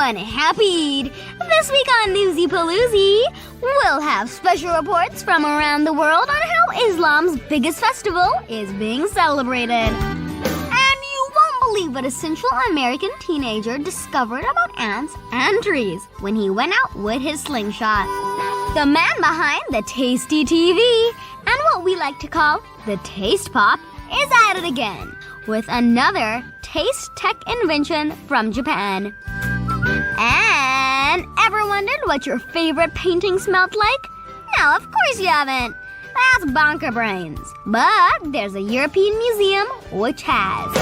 and happy Eid! This week on Newsy Pooloozi, we'll have special reports from around the world on how Islam's biggest festival is being celebrated. And you won't believe what a Central American teenager discovered about ants and trees when he went out with his slingshot. The man behind the Tasty TV and what we like to call the Taste Pop is at it again with another taste tech invention from Japan. And ever wondered what your favorite painting smelled like? No, of course you haven't. That's bonker brains. But there's a European museum which has.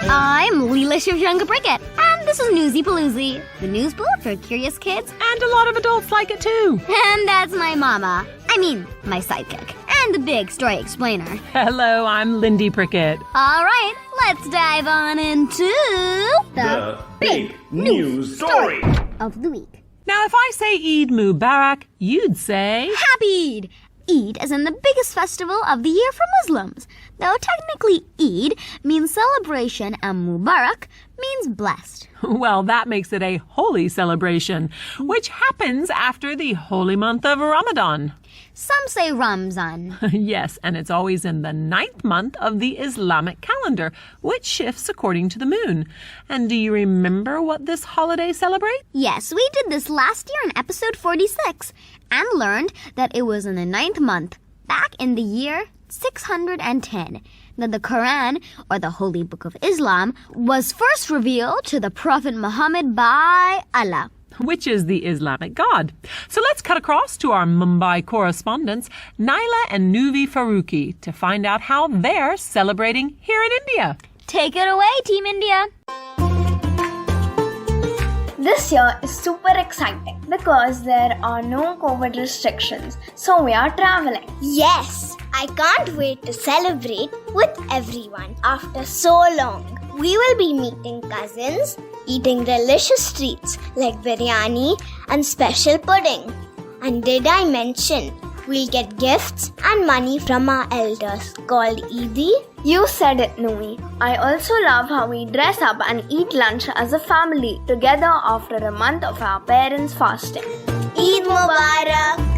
I'm Leela Shivjanga-Brickett, and this is Newsy Pooloozi, the news pool for curious kids. And a lot of adults like it too. And that's my mama. I mean, my sidekick. And the big story explainer. Hello, I'm Lindy Prickett. All right, let's dive on into the big news story of the week. Now, if I say Eid Mubarak, you'd say... Happy Eid! Eid is in the biggest festival of the year for Muslims. Though technically Eid means celebration and Mubarak means blessed. Well, that makes it a holy celebration, which happens after the holy month of Ramadan. Some say Ramzan. Yes, and it's always in the 9th month of the Islamic calendar, which shifts according to the moon. And do you remember what this holiday celebrates? Yes, we did this last year in episode 46 and learned that it was in the 9th month, back in the year 610, that the Quran, or the Holy Book of Islam, was first revealed to the Prophet Muhammad by Allah, which is the Islamic God. So let's cut across to our Mumbai correspondents, Naila and Nuvi Faruqi, to find out how they're celebrating here in India. Take it away, Team India. This year is super exciting because there are no COVID restrictions, so we are traveling. Yes, I can't wait to celebrate with everyone after so long. We will be meeting cousins, eating delicious treats like biryani and special pudding. And did I mention we'll get gifts and money from our elders called Eid? You said it, Nui. I also love how we dress up and eat lunch as a family together after a month of our parents fasting. Eid Mubarak!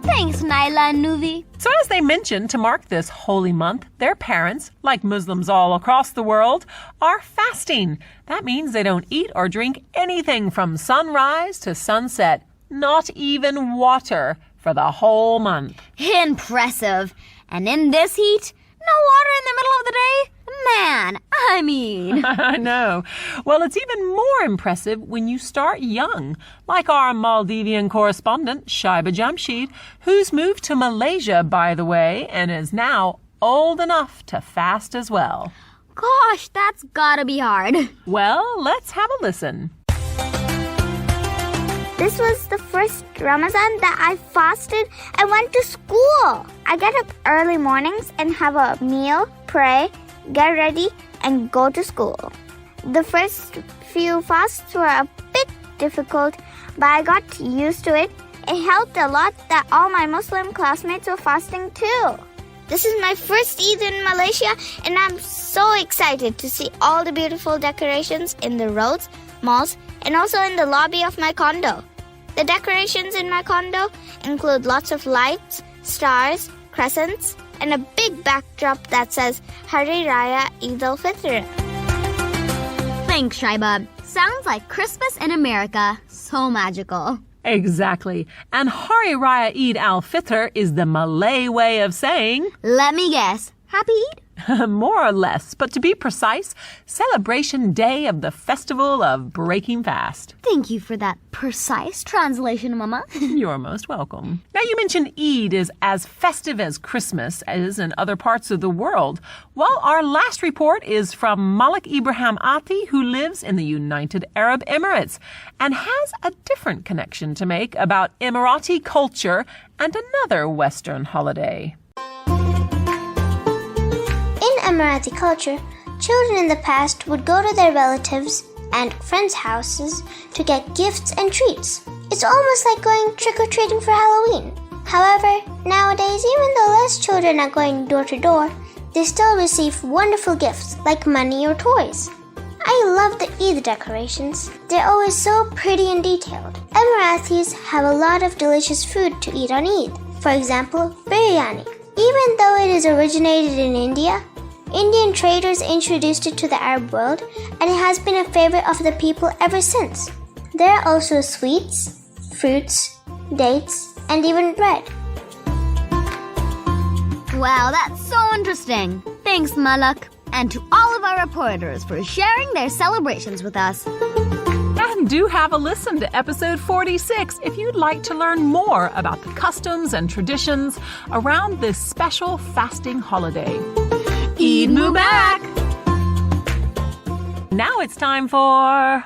Thanks, Naila and Nuvi. So as they mentioned, to mark this holy month, their parents, like Muslims all across the world, are fasting. That means they don't eat or drink anything from sunrise to sunset, not even water, for the whole month. Impressive. And in this heat, no water in the middle of the day? Man, I mean. I know. Well, it's even more impressive when you start young, like our Maldivian correspondent, Shaiba Jamshid, who's moved to Malaysia, by the way, and is now old enough to fast as well. Gosh, that's gotta be hard. Well, let's have a listen. This was the first Ramadan that I fasted and went to school. I get up early mornings and have a meal, pray, get ready, and go to school. The first few fasts were a bit difficult, but I got used to it. It helped a lot that all my Muslim classmates were fasting too. This is my first Eid in Malaysia, and I'm so excited to see all the beautiful decorations in the roads, malls, and also in the lobby of my condo. The decorations in my condo include lots of lights, stars, crescents, and a big backdrop that says Hari Raya Eid al-Fitr. Thanks, Shaiba. Sounds like Christmas in America. So magical. Exactly. And Hari Raya Eid al-Fitr is the Malay way of saying... Let me guess. Happy Eid? More or less, but to be precise, celebration day of the festival of breaking fast. Thank you for that precise translation, Mama. You're most welcome. Now, you mentioned Eid is as festive as Christmas is in other parts of the world. Well, our last report is from Malik Ibrahim Ati, who lives in the United Arab Emirates and has a different connection to make about Emirati culture and another Western holiday. In Emirati culture, children in the past would go to their relatives and friends' houses to get gifts and treats. It's almost like going trick-or-treating for Halloween. However, nowadays, even though less children are going door to door, they still receive wonderful gifts like money or toys. I love the Eid decorations. They're always so pretty and detailed. Emiratis have a lot of delicious food to eat on Eid. For example, biryani. Even though it is originated in India, Indian traders introduced it to the Arab world, and it has been a favorite of the people ever since. There are also sweets, fruits, dates, and even bread. Wow, that's so interesting. Thanks, Malak. And to all of our reporters for sharing their celebrations with us. And do have a listen to episode 46 if you'd like to learn more about the customs and traditions around this special fasting holiday. Eid Mubarak! Now it's time for...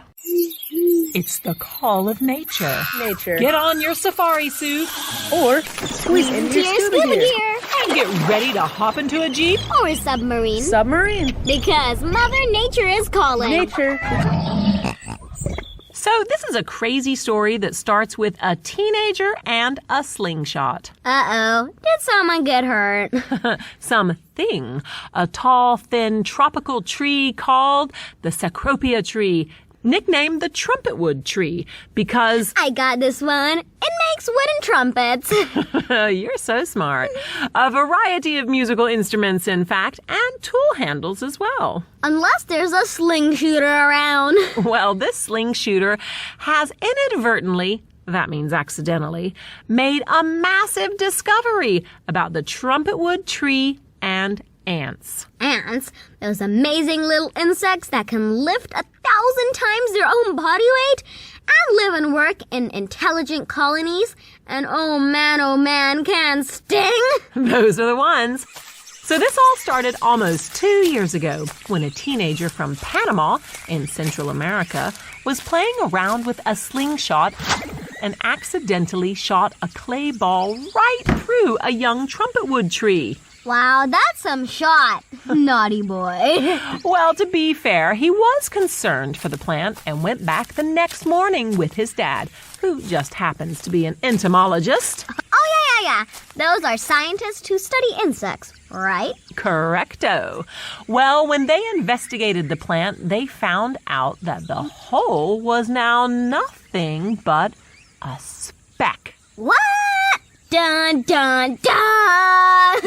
It's the call of nature. Nature. Get on your safari suit Or squeeze into your scuba gear. and get ready to hop into a Jeep. Or a submarine. Submarine. Because Mother Nature is calling. Nature. So this is a crazy story that starts with a teenager and a slingshot. Uh-oh. Did someone get hurt? Something. A tall, thin, tropical tree called the Cecropia tree, nicknamed the trumpetwood tree because... I got this one. It makes wooden trumpets. You're so smart. A variety of musical instruments, in fact, and tool handles as well. Unless there's a sling shooter around. Well, this sling shooter has inadvertently, that means accidentally, made a massive discovery about the trumpetwood tree and ants. Ants, those amazing little insects that can lift 1,000 times their own body weight and live and work in intelligent colonies and oh man, can sting. Those are the ones. So this all started almost 2 years ago when a teenager from Panama in Central America was playing around with a slingshot and accidentally shot a clay ball right through a young trumpetwood tree. Wow, that's some shot. Naughty boy. Well, to be fair, he was concerned for the plant and went back the next morning with his dad, who just happens to be an entomologist. Oh, yeah. Those are scientists who study insects, right? Correcto. Well, when they investigated the plant, they found out that the hole was now nothing but a speck. What? Dun, dun, dun!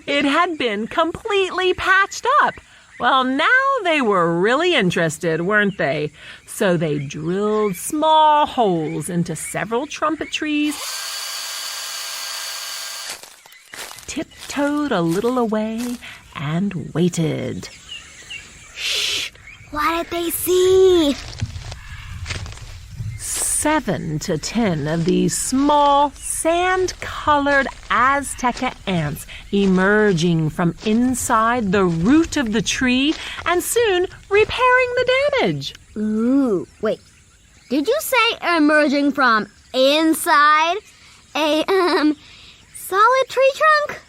It had been completely patched up. Well, now they were really interested, weren't they? So they drilled small holes into several trumpet trees, tiptoed a little away, and waited. Shh! What did they see? 7 to 10 of these small, sand-colored Azteca ants emerging from inside the root of the tree and soon repairing the damage. Ooh, wait. Did you say emerging from inside a, solid tree trunk?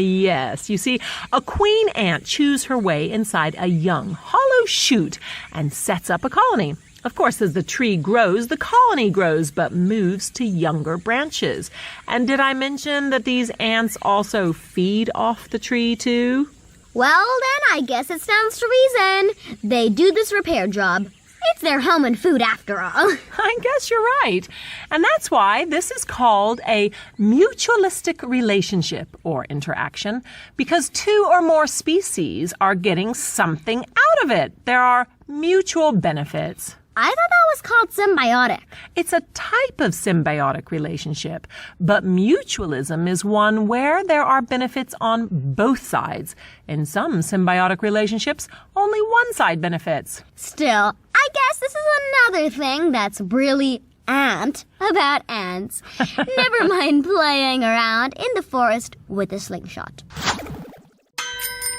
Yes. You see, a queen ant chews her way inside a young, hollow shoot and sets up a colony. Of course, as the tree grows, the colony grows, but moves to younger branches. And did I mention that these ants also feed off the tree, too? Well, then I guess it stands to reason. They do this repair job. It's their home and food after all. I guess you're right. And that's why this is called a mutualistic relationship or interaction, because 2 or more species are getting something out of it. There are mutual benefits. I thought that was called symbiotic. It's a type of symbiotic relationship, but mutualism is one where there are benefits on both sides. In some symbiotic relationships, only one side benefits. Still, I guess this is another thing that's really ant about ants. Never mind playing around in the forest with a slingshot.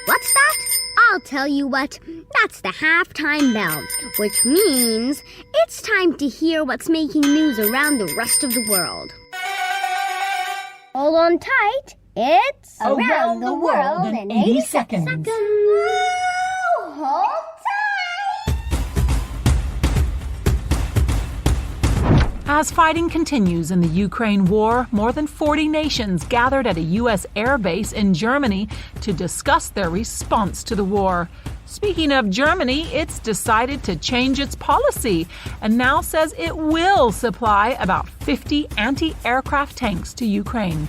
What's that? I'll tell you what, that's the halftime bell, which means it's time to hear what's making news around the rest of the world. Hold on tight. It's Around the World in 80 Seconds. Hold tight. As fighting continues in the Ukraine war, more than 40 nations gathered at a U.S. air base in Germany to discuss their response to the war. Speaking of Germany, it's decided to change its policy and now says it will supply about 50 anti-aircraft tanks to Ukraine.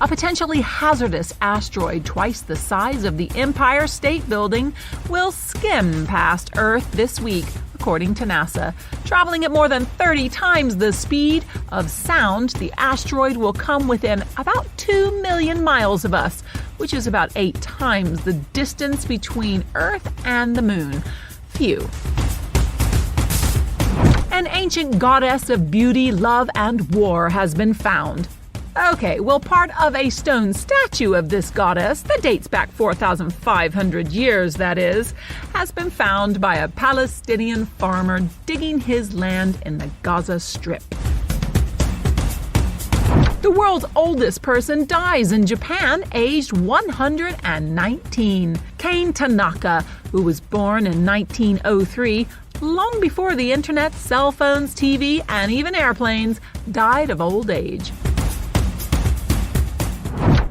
A potentially hazardous asteroid twice the size of the Empire State Building will skim past Earth this week, according to NASA. Traveling at more than 30 times the speed of sound, the asteroid will come within about 2 million miles of us, which is about 8 times the distance between Earth and the Moon. Phew. An ancient goddess of beauty, love, and war has been found. Okay, well, part of a stone statue of this goddess that dates back 4,500 years, that is, has been found by a Palestinian farmer digging his land in the Gaza Strip. The world's oldest person dies in Japan, aged 119. Kane Tanaka, who was born in 1903, long before the internet, cell phones, TV, and even airplanes, died of old age.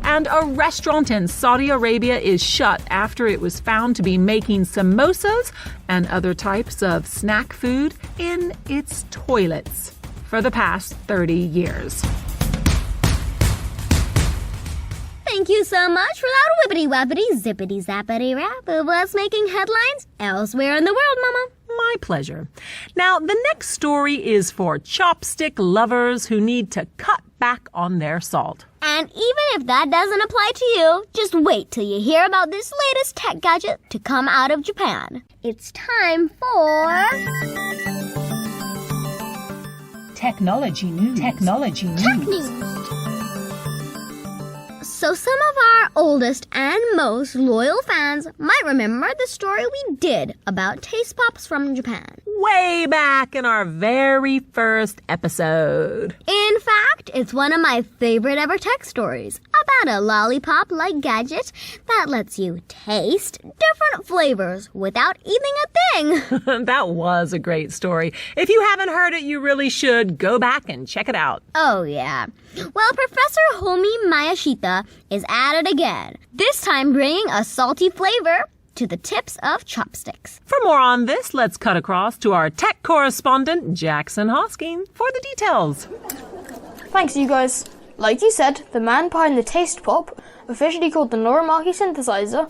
And a restaurant in Saudi Arabia is shut after it was found to be making samosas and other types of snack food in its toilets for the past 30 years. Thank you so much for that whippity-wappity, zippity-zappity rap of us making headlines elsewhere in the world, Mama. My pleasure. Now, the next story is for chopstick lovers who need to cut back on their salt. And even if that doesn't apply to you, just wait till you hear about this latest tech gadget to come out of Japan. It's time for... Technology news. Technology news. So some of our oldest and most loyal fans might remember the story we did about taste pops from Japan. Way back in our very first episode. In fact, it's one of my favorite ever tech stories about a lollipop-like gadget that lets you taste different flavors without eating a thing. That was a great story. If you haven't heard it, you really should go back and check it out. Oh, yeah. Well, Professor Homi Miyashita is at it again, this time bringing a salty flavor to the tips of chopsticks. For more on this, let's cut across to our tech correspondent, Jackson Hosking, for the details. Thanks, you guys. Like you said, the man behind the Taste Pop, officially called the Norimaki Synthesizer,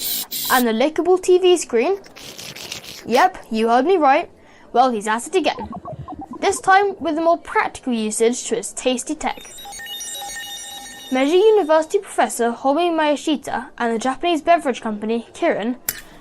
and the lickable TV screen. Yep, you heard me right. Well, he's at it again. This time with a more practical usage to his tasty tech. Meiji University professor Homi Miyashita and the Japanese beverage company Kirin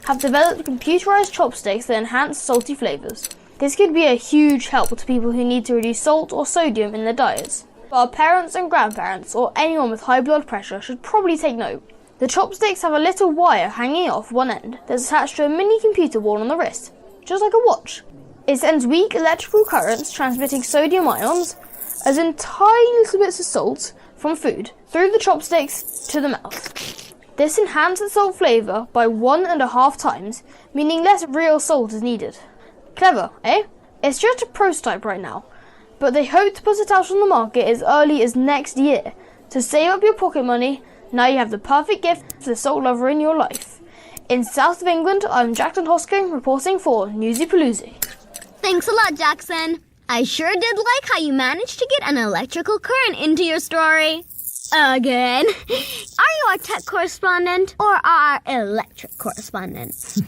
have developed computerized chopsticks that enhance salty flavors. This could be a huge help to people who need to reduce salt or sodium in their diets. But our parents and grandparents, or anyone with high blood pressure, should probably take note. The chopsticks have a little wire hanging off one end that's attached to a mini computer worn on the wrist, just like a watch. It sends weak electrical currents transmitting sodium ions, as in tiny little bits of salt, from food, through the chopsticks to the mouth. This enhances the salt flavour by 1.5 times, meaning less real salt is needed. Clever, eh? It's just a prototype right now, but they hope to put it out on the market as early as next year. To save up your pocket money, now you have the perfect gift for the salt lover in your life. In south of England, I'm Jackson Hosking reporting for Newsy Pooloozi. Thanks a lot, Jackson. I sure did like how you managed to get an electrical current into your story. Again. Are you our tech correspondent or our electric correspondent?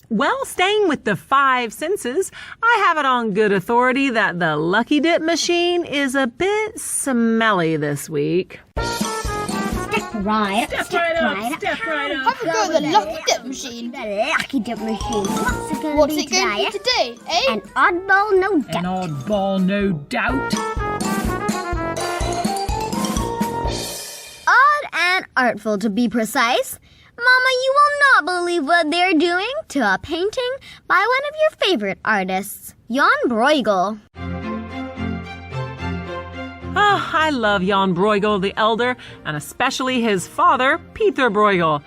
Well, staying with the 5 senses, I have it on good authority that the Lucky Dip machine is a bit smelly this week. Step right up. Have a go at the Lucky Dip machine. The Lucky Dip machine. What's it going to be today, eh? An oddball, no doubt. An oddball, no doubt. Odd and artful, to be precise. Mama, you will not believe what they're doing to a painting by one of your favorite artists, Jan Bruegel. Oh, I love Jan Bruegel the Elder, and especially his father, Peter Bruegel.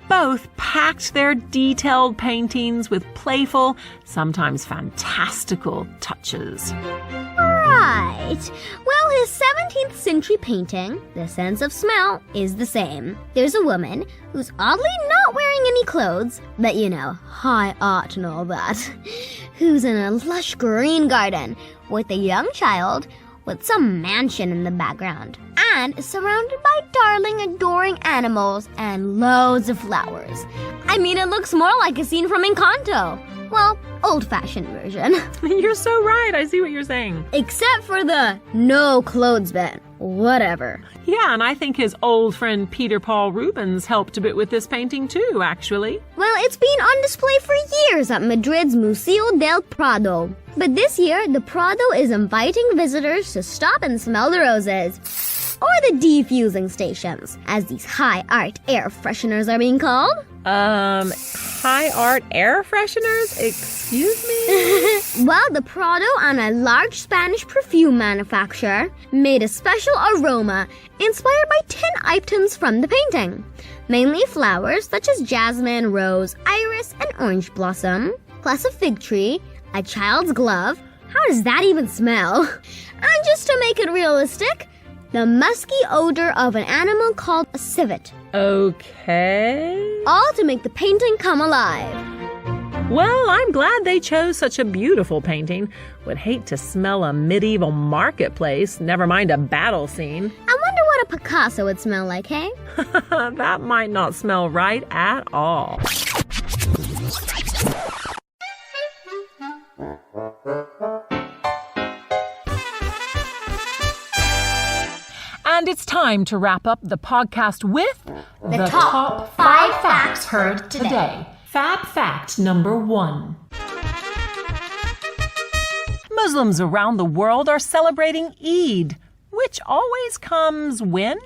Both packed their detailed paintings with playful, sometimes fantastical touches. Right. Well, his 17th century painting, The Sense of Smell, is the same. There's a woman who's oddly not wearing any clothes, but high art and all that, who's in a lush green garden with a young child with some mansion in the background, and is surrounded by darling, adoring animals and loads of flowers. I mean, it looks more like a scene from Encanto. Well, old-fashioned version. You're so right. I see what you're saying. Except for the no clothes bit. Whatever. Yeah, and I think his old friend Peter Paul Rubens helped a bit with this painting too, actually. Well, it's been on display for years at Madrid's Museo del Prado. But this year, the Prado is inviting visitors to stop and smell the roses. Or the defusing stations, as these high art air fresheners are being called. High art air fresheners? Excuse me? Well, the Prado and a large Spanish perfume manufacturer made a special aroma inspired by 10 items from the painting. Mainly flowers such as jasmine, rose, iris, and orange blossom, plus a fig tree, a child's glove. How does that even smell? And just to make it realistic, the musky odor of an animal called a civet. Okay. All to make the painting come alive. Well, I'm glad they chose such a beautiful painting. Would hate to smell a medieval marketplace, never mind a battle scene. I wonder what a Picasso would smell like, hey? That might not smell right at all. And it's time to wrap up the podcast with The top 5 facts heard today. Fab fact number 1. Muslims around the world are celebrating Eid, which always comes when?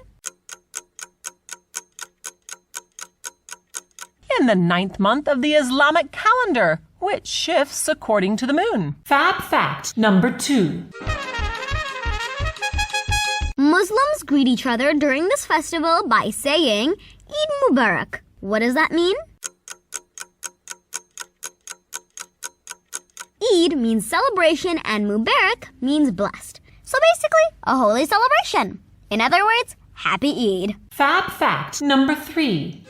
In the 9th month of the Islamic calendar, which shifts according to the moon. Fab fact number 2. Muslims greet each other during this festival by saying Eid Mubarak. What does that mean? Eid means celebration and Mubarak means blessed. So basically, a holy celebration. In other words, Happy Eid. Fab fact number 3.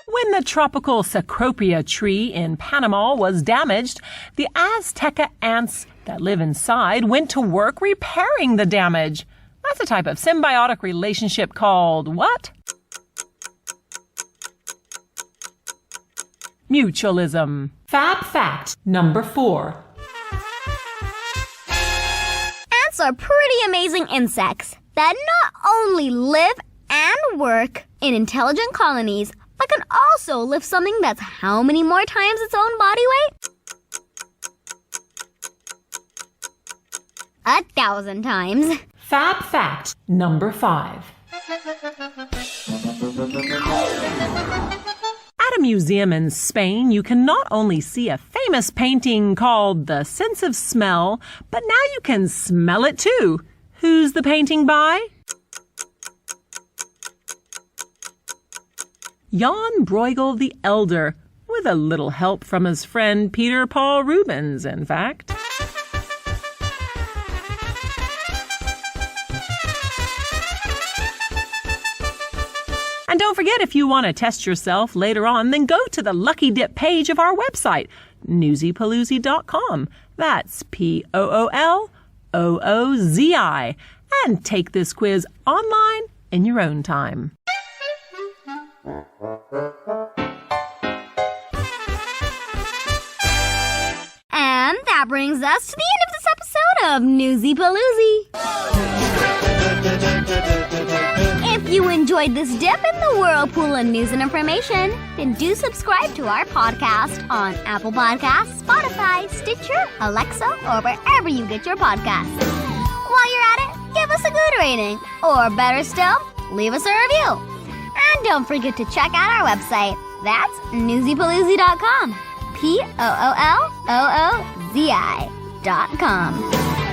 When the tropical Cecropia tree in Panama was damaged, the Azteca ants that live inside went to work repairing the damage. That's a type of symbiotic relationship called what? Mutualism. Fab fact number 4. Ants are pretty amazing insects that not only live and work in intelligent colonies, but can also lift something that's how many more times its own body weight? 1,000 times. Fab fact number 5. At a museum in Spain, you can not only see a famous painting called The Sense of Smell, but now you can smell it too. Who's the painting by? Jan Bruegel the Elder, with a little help from his friend Peter Paul Rubens, in fact. And don't forget, if you want to test yourself later on, then go to the Lucky Dip page of our website, newsypooloozi.com. That's Pooloozi. And take this quiz online in your own time. And that brings us to the end of this episode of Newsy Pooloozi. If you enjoyed this dip in the whirlpool of news and information, then do subscribe to our podcast on Apple Podcasts, Spotify, Stitcher, Alexa, or wherever you get your podcasts. While you're at it, give us a good rating, or better still, leave us a review. And don't forget to check out our website. That's newsypooloozi.com. Pooloozi.com.